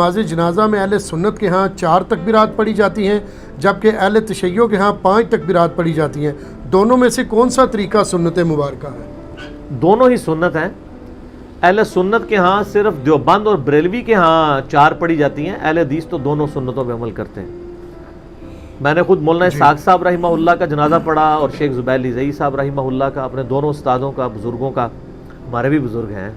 نماز جنازہ میں اہل سنت کے ہاں 4 تکبیرات پڑھی جاتی ہیں جبکہ اہل تشیع کے ہاں 5 تکبیرات پڑھی جاتی ہیں، دونوں میں سے کون سا طریقہ سنت مبارکہ ہے؟ دونوں ہی سنت ہیں۔ اہل سنت کے ہاں صرف دیوبند اور بریلوی کے ہاں 4 پڑھی جاتی ہیں، اہل حدیث تو دونوں سنتوں پہ عمل کرتے ہیں۔ میں نے خود مولانا اسحاق صاحب رحمہ اللہ کا جنازہ پڑھا اور شیخ زبیر لزئی صاحب رحمہ اللہ کا، اپنے دونوں استادوں کا، بزرگوں کا، ہمارے بھی بزرگ ہیں،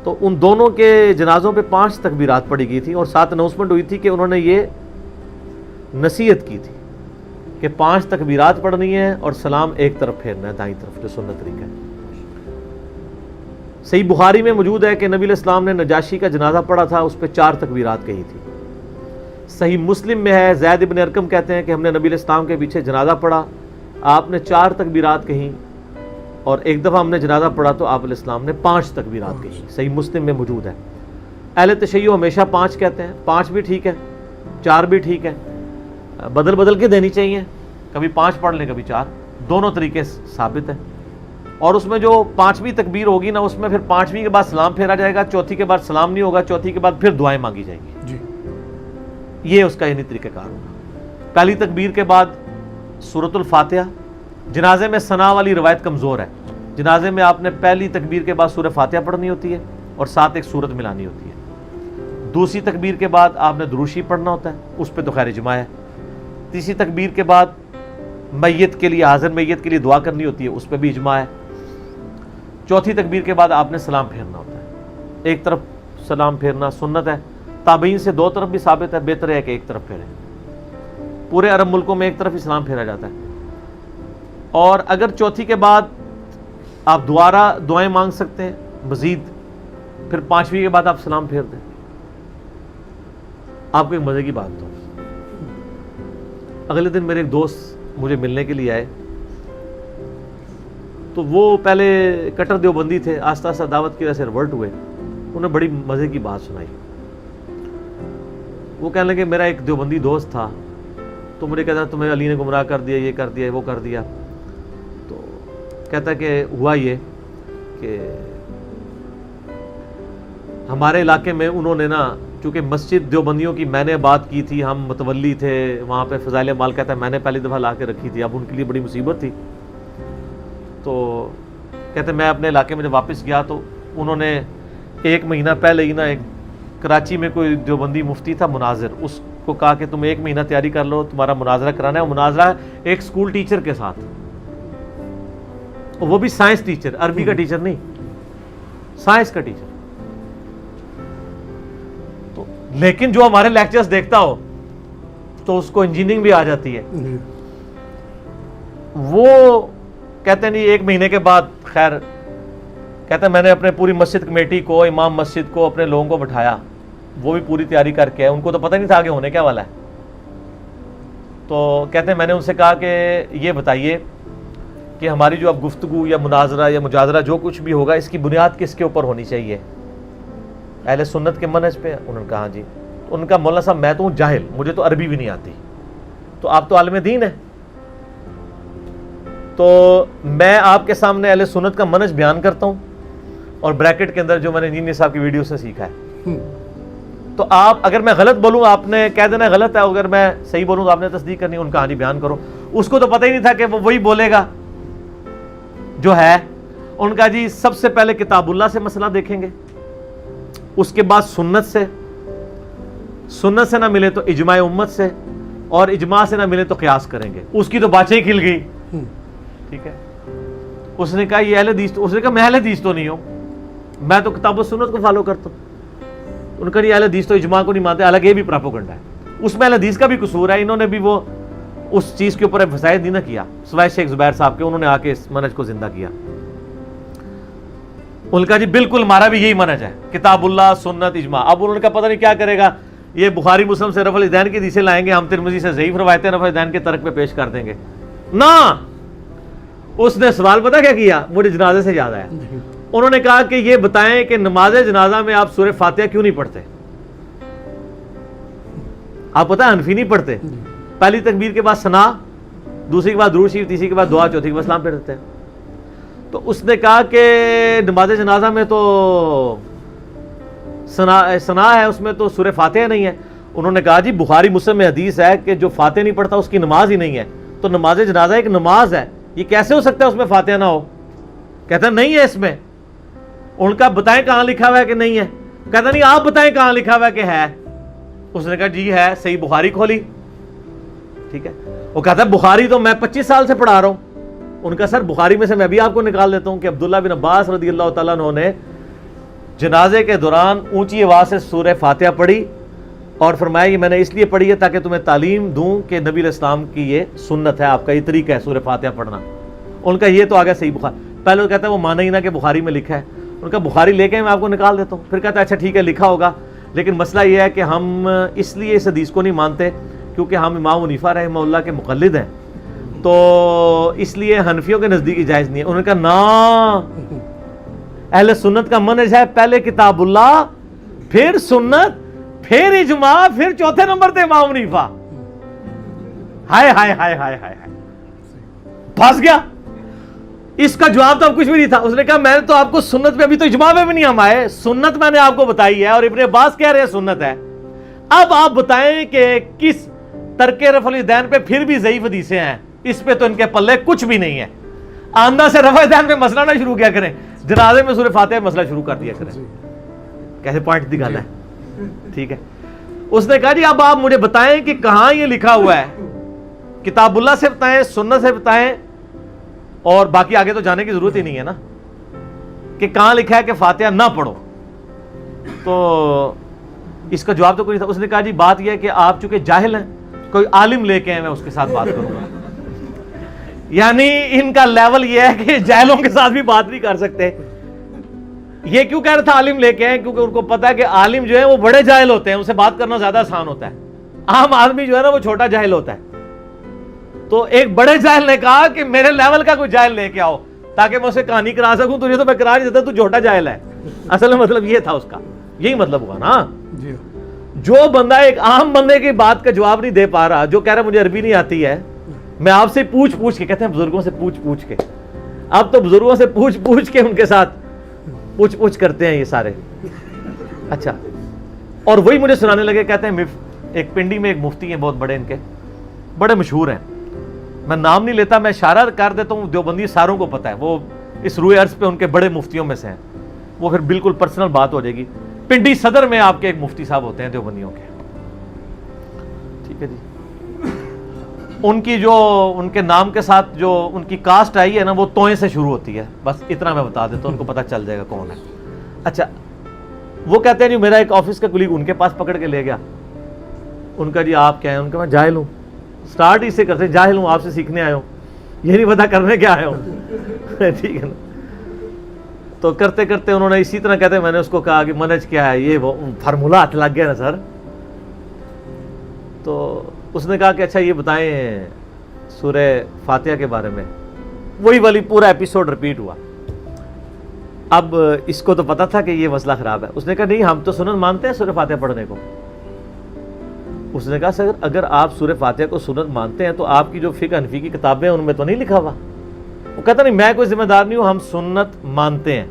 تو ان دونوں کے جنازوں پہ 5 تکبیرات پڑھی گئی تھی اور ساتھ اناؤنسمنٹ ہوئی تھی کہ انہوں نے یہ نصیحت کی تھی کہ 5 تکبیرات پڑھنی ہے اور سلام ایک طرف پھیرنا ہے، دائیں طرف، جو سنت طریقہ ہے۔ صحیح بخاری میں موجود ہے کہ نبی علیہ السلام نے نجاشی کا جنازہ پڑھا تھا، اس پہ 4 تکبیرات کہی تھی۔ صحیح مسلم میں ہے، زید ابن ارقم کہتے ہیں کہ ہم نے نبی علیہ السلام کے پیچھے جنازہ پڑھا، آپ نے 4 تکبیرات کہیں، اور ایک دفعہ ہم نے جنازہ پڑھا تو آپ علیہ السلام نے 5 تکبیرات کہیں۔ صحیح مسلم میں موجود ہے۔ اہل تشیع ہمیشہ 5 کہتے ہیں، 5 بھی ٹھیک ہے، 4 بھی ٹھیک ہے، بدل بدل کے دینی چاہیے، کبھی 5 پڑھ لیں کبھی 4، دونوں طریقے ثابت ہیں۔ اور اس میں جو 5ویں تکبیر ہوگی نا، اس میں پھر 5ویں کے بعد سلام پھیرا جائے گا، چوتھی کے بعد سلام نہیں ہوگا، چوتھی کے بعد پھر دعائیں مانگی جائیں گی جی، یہ اس کا یعنی طریقہ کار ہوگا۔ پہلی تکبیر کے بعد سورۃ الفاتحہ، جنازے میں ثنا والی روایت کمزور ہے، جنازے میں آپ نے پہلی تکبیر کے بعد سورہ فاتحہ پڑھنی ہوتی ہے اور ساتھ ایک سورت ملانی ہوتی ہے۔ دوسری تکبیر کے بعد آپ نے دروشی پڑھنا ہوتا ہے، اس پہ تو خیر اجماع ہے۔ تیسری تکبیر کے بعد میت کے لیے، حاضر میت کے لیے دعا کرنی ہوتی ہے، اس پہ بھی اجماع ہے۔ چوتھی تکبیر کے بعد آپ نے سلام پھیرنا ہوتا ہے، ایک طرف سلام پھیرنا سنت ہے، تابعین سے 2 طرف بھی ثابت ہے، بہتر ہے کہ ایک طرف پھیریں۔ پورے عرب ملکوں میں ایک طرف ہی سلام پھیرا جاتا ہے، اور اگر چوتھی کے بعد آپ دوبارہ دعائیں مانگ سکتے ہیں مزید، پھر 5ویں کے بعد آپ سلام پھیر دیں۔ آپ کو ایک مزے کی بات دوں، اگلے دن میرے ایک دوست مجھے ملنے کے لیے آئے، تو وہ پہلے کٹر دیوبندی تھے، آہستہ آہستہ دعوت کی وجہ سے ریورٹ ہوئے۔ انہوں نے بڑی مزے کی بات سنائی۔ وہ کہنے لگے میرا ایک دیوبندی دوست تھا، تو مجھے کہتا تمہیں علی نے گمراہ کر دیا، یہ کر دیا، وہ کر دیا۔ تو کہتا کہ ہوا یہ کہ ہمارے علاقے میں انہوں نے نا، چونکہ مسجد دیوبندیوں کی میں نے بات کی تھی، ہم متولی تھے وہاں پہ، فضائل مال کہتا ہے میں نے پہلی دفعہ لا کے رکھی تھی، اب ان کے لیے بڑی مصیبت تھی۔ تو کہتے میں اپنے علاقے میں جب واپس گیا تو انہوں نے 1 مہینہ پہلے ہی نا، ایک کراچی میں کوئی دیوبندی مفتی تھا مناظر، اس کو کہا کہ تم 1 مہینہ تیاری کر لو، تمہارا مناظرہ کرانا ہے۔ اور مناظرہ ایک اسکول ٹیچر کے ساتھ، وہ بھی سائنس ٹیچر، عربی کا ٹیچر نہیں، سائنس کا ٹیچر۔ تو لیکن جو ہمارے لیکچرز دیکھتا ہو تو اس کو انجینئرنگ بھی آ جاتی ہے۔ وہ کہتے نہیں 1 مہینے کے بعد، خیر کہتے ہیں میں نے اپنے پوری مسجد کمیٹی کو، امام مسجد کو، اپنے لوگوں کو بٹھایا، وہ بھی پوری تیاری کر کے، ان کو تو پتہ نہیں تھا کہ ہونے کیا والا ہے۔ تو کہتے ہیں میں نے ان سے کہا کہ یہ بتائیے کہ ہماری جو اب گفتگو یا مناظرہ یا مجادلہ جو کچھ بھی ہوگا، اس کی بنیاد کس کے اوپر ہونی چاہیے؟ اہل سنت کے منہج پہ؟ انہوں نے کہا ہاں جی۔ تو ان کا مولانا صاحب میں تو ہوں جاہل، مجھے تو عربی بھی نہیں آتی، تو آپ تو عالم دین ہیں، تو میں آپ کے سامنے اہل سنت کا منہج بیان کرتا ہوں، اور بریکٹ کے اندر جو میں نے انجینئر صاحب کی ویڈیو سے سیکھا ہے۔ تو آپ اگر میں غلط بولوں آپ نے کہہ دینا غلط ہے، اگر میں صحیح بولوں تو آپ نے تصدیق کرنی۔ ان کا ہاں جی بیان کرو۔ اس کو تو پتہ ہی نہیں تھا کہ وہ وہی بولے گا جو ہے۔ ان کا جی سب سے پہلے کتاب اللہ سے مسئلہ دیکھیں گے، اس کے بعد سنت سے، سنت سے نہ ملے تو اجماع امت سے، اور اجماع سے نہ ملے تو قیاس کریں گے۔ اس کی تو باتیں ہی کھل گئی، ٹھیک ہے۔ اس نے کہا یہ اہل حدیث، اس نے کہا میں اہل حدیث تو نہیں ہوں، میں تو کتاب و سنت کو فالو کرتا ہوں۔ ان کا یہ اہل حدیث تو اجماع کو نہیں مانتے، حالانکہ یہ بھی پراپوگنڈا ہے، اس میں اہل حدیث کا بھی قصور ہے۔ انہوں نے بھی وہ اس چیز کے اوپر ایمفسائز نہیں نہ کیا، سوائے شیخ زبیر صاحب کے، انہوں نے آ کے اس منہج کو زندہ کیا۔ ان کا جی بالکل ہمارا بھی یہی منہج ہے، کتاب اللہ، سنت، اجماع۔ اب انہوں نے کہا پتہ نہیں کیا کرے گا، یہ بخاری مسلم سے رفع الیدین کی حدیثیں لائیں گے، ہم ترمذی سے ضعیف روایتیں رفع الیدین کے ترک پہ پیش کر دیں گے۔ نہ، اس نے سوال پتہ کیا کیا، مجھے جنازے سے یاد آیا۔ انہوں نے کہا کہ یہ بتائیں کہ نماز جنازہ میں آپ سورہ فاتحہ کیوں نہیں پڑھتے؟ آپ پتہ حنفی نہیں پڑھتے، پہلی تکبیر کے بعد ثنا، دوسری کے بعد درود شریف، تیسری کے بعد دعا، چوتھی کے بعد سلام پھیر دیتے ہیں۔ تو اس نے کہا کہ نماز جنازہ میں تو سنا ہے اس میں تو سورہ فاتحہ نہیں ہے. انہوں نے کہا جی بخاری مسلم میں حدیث ہے کہ جو فاتحہ نہیں پڑھتا اس کی نماز ہی نہیں ہے. تو نماز جنازہ ایک نماز ہے, یہ کیسے ہو سکتا ہے اس میں فاتحہ نہ ہو؟ کہتا نہیں ہے اس میں. ان کا بتائیں کہاں لکھا ہوا ہے کہ نہیں ہے؟ کہتا نہیں آپ بتائیں کہاں لکھا ہوا ہے کہ ہے. اس نے کہا جی ہے, صحیح بخاری کھولی. ٹھیک ہے, وہ کہتا ہے بخاری تو میں 25 سال سے پڑھا رہا ہوں. ان کا سر بخاری میں سے میں بھی آپ کو نکال دیتا ہوں کہ عبداللہ بن عباس رضی اللہ تعالیٰ عنہ نے جنازے کے دوران اونچی آواز سے سورہ فاتحہ پڑھی اور فرمایا یہ میں نے اس لیے پڑھی ہے تاکہ تمہیں تعلیم دوں کہ نبی علیہ السلام کی یہ سنت ہے, آپ کا یہ طریقہ ہے سورہ فاتحہ پڑھنا. ان کا یہ تو آگیا صحیح بخاری. پہلے وہ کہتا ہے وہ مانا ہی نہ کہ بخاری میں لکھا ہے. ان کا بخاری لے کے میں آپ کو نکال دیتا ہوں. پھر کہتا ہے اچھا ٹھیک ہے لکھا ہوگا, لیکن مسئلہ یہ ہے کہ ہم اس لیے اس حدیث کو نہیں مانتے کیونکہ ہم امام حنیفہ رحمہ اللہ کے مقلد ہیں, تو اس لیے حنفیوں کے نزدیک جائز نہیں ہے. انہوں نے کہا نا, اہل سنت کا منہج ہے پہلے کتاب اللہ, پھر سنت, پھر اجماع, پھر چوتھے نمبر پہ امام حنیفہ. ہائے ہائے ہائے ہائے ہائے, پھنس گیا. اس کا جواب تو اب کچھ بھی نہیں تھا. اس نے کہا میں نے تو آپ کو سنت پہ, ابھی تو اجماع میں بھی نہیں ہم آئے, سنت میں نے آپ کو بتائی ہے اور ابن عباس کہہ رہے ہیں سنت ہے. اب آپ بتائیں کہ کس ترک رفع الیدین پہ پھر بھی ضعیف حدیثیں ہیں, اس پہ تو ان کے پلے کچھ بھی نہیں ہے. آندہ سے رفع الیدین پہ مسئلہ نہ شروع کیا کریں, جنازے میں سورہ فاتحہ مسئلہ شروع کر دیا کریں. کیسے پوائنٹ دی گل ہے. ٹھیک ہے, اس نے کہا جی اب آپ مجھے بتائیں کہ کہاں یہ لکھا ہوا ہے, کتاب اللہ سے بتائیں, سنت سے بتائیں, اور باقی آگے تو جانے کی ضرورت ہی نہیں ہے نا کہ کہاں لکھا ہے کہ فاتحہ نہ پڑھو. تو اس کا جواب تو کوئی نہیں تھا. اس نے کہا جی بات یہ ہے کہ آپ چونکہ جاہل ہیں, کوئی عالم لے کے ہیں, میں اس کے ساتھ بات کروں گا. یعنی ان کا لیول یہ ہے کہ جاہلوں کے ساتھ بھی بات نہیں کر سکتے. یہ کیوں کہہ رہا تھا عالم لے کے ہیں, کیونکہ ان کو پتا ہے کہ عالم جو ہے وہ بڑے جاہل ہوتے ہیں, ان سے بات کرنا زیادہ آسان ہوتا ہے. عام آدمی جو ہے نا وہ چھوٹا جاہل ہوتا ہے. تو ایک بڑے جاہل نے کہا کہ میرے لیول کا کوئی جاہل لے کے آؤ تاکہ میں اسے کہانی کرا سکوں. تجھے تو میں کرا نہیں دیتا, تو چھوٹا جاہل ہے. اصل میں مطلب یہ تھا اس کا, یہی مطلب ہوا نا. جو بندہ ایک عام بندے کی بات کا جواب نہیں دے پا رہا, جو کہہ رہا مجھے عربی نہیں آتی ہے, میں آپ سے پوچھ کے, کہتے ہیں بزرگوں سے پوچھ کے, اب تو بزرگوں سے پوچھ کے ان کے ساتھ پوچھ کرتے ہیں یہ سارے. اچھا, اور وہی مجھے سنانے لگے, کہتے ہیں ایک پنڈی میں ایک مفتی ہیں بہت بڑے, ان کے بڑے مشہور ہیں, میں نام نہیں لیتا, میں اشارہ کر دیتا ہوں, دیوبندی ساروں کو پتا ہے, وہ اس روئے عرض پہ ان کے بڑے مفتیوں میں سے ہیں, وہ پھر بالکل پرسنل بات ہو جائے گی. پنڈی صدر میں آپ کے ایک مفتی صاحب ہوتے ہیں دیوبندیوں کے. ٹھیک ہے جی, ان کی جو ان کے نام کے ساتھ جو ان کی کاسٹ آئی ہے نا وہ توئیں سے شروع ہوتی ہے, بس اتنا میں بتا دیتا ہوں, ان کو پتہ چل جائے گا کون ہے. اچھا, وہ کہتے ہیں جی میرا ایک آفس کا کلیگ ان کے پاس پکڑ کے لے گیا. ان کا جی آپ کیا ہیں؟ ان کا میں جاہل ہوں. سٹارٹ اس سے کرتے ہیں, جاہل ہوں, آپ سے سیکھنے آئے ہوں, یہ نہیں پتا کرنے کیا آئے ہوں. ٹھیک ہے نا. تو کرتے کرتے انہوں نے اسی طرح کہتے ہیں, میں نے اس کو کہا کہ منہج کیا ہے, یہ وہ فارمولا ہاتھ لگ گیا نا سر. تو اس نے کہا کہ اچھا یہ بتائیں سورہ فاتحہ کے بارے میں. وہی والی پورا ایپیسوڈ رپیٹ ہوا. اب اس کو تو پتا تھا کہ یہ مسئلہ خراب ہے. اس نے کہا نہیں ہم تو سنت مانتے ہیں سورہ فاتحہ پڑھنے کو. اس نے کہا سر اگر آپ سورہ فاتحہ کو سنت مانتے ہیں تو آپ کی جو فقہ حنفی کی کتابیں ہیں ان میں تو نہیں لکھا ہوا. وہ کہتا نہیں میں کوئی ذمہ دار نہیں ہوں, ہم سنت مانتے ہیں.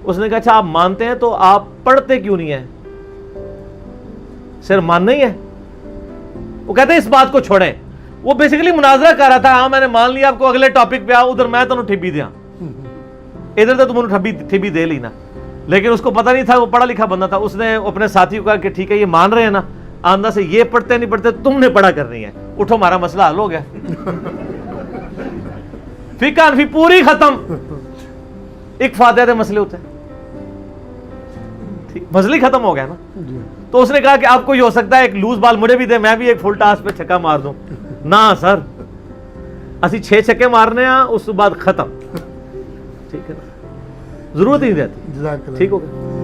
اس نے کہا اچھا آپ مانتے ہیں تو آپ پڑھتے کیوں نہیں ہیں؟ سر ماننا ہی ہے. وہ کہتے ہیں اس بات کو چھوڑیں. وہ بیسیکلی مناظرہ کر رہا تھا, ہاں میں نے مان لیا, آپ کو اگلے ٹاپک پہ آؤ, ادھر میں تمہیں ٹھبی دیا, ادھر تو تم نے ٹھبی دے لی نا. لیکن اس کو پتہ نہیں تھا, وہ پڑھا لکھا بندہ تھا. اس نے اپنے ساتھی کو کہا کہ ٹھیک ہے یہ مان رہے ہیں نا, آندہ سے یہ پڑھتے نہیں پڑھتے تم نے پڑھا کرنی ہے, اٹھو ہمارا مسئلہ حل ہو گیا. فقہ حنفی پوری ختم. ایک فاتحہ دے مسئلے ہوتے ہیں, مسئلہ ہی ختم ہو گیا نا. تو اس نے کہا کہ آپ کو یہ ہو سکتا ہے ایک لوز بال مجھے بھی دے, میں بھی ایک فل ٹاس پہ چھکا مار دوں. نہ سر, اسی 6 چھکے مارنے ہیں, اس کے بعد ختم. ٹھیک ہے نا, ضرورت ہی نہیں رہتی. ٹھیک ہو گیا.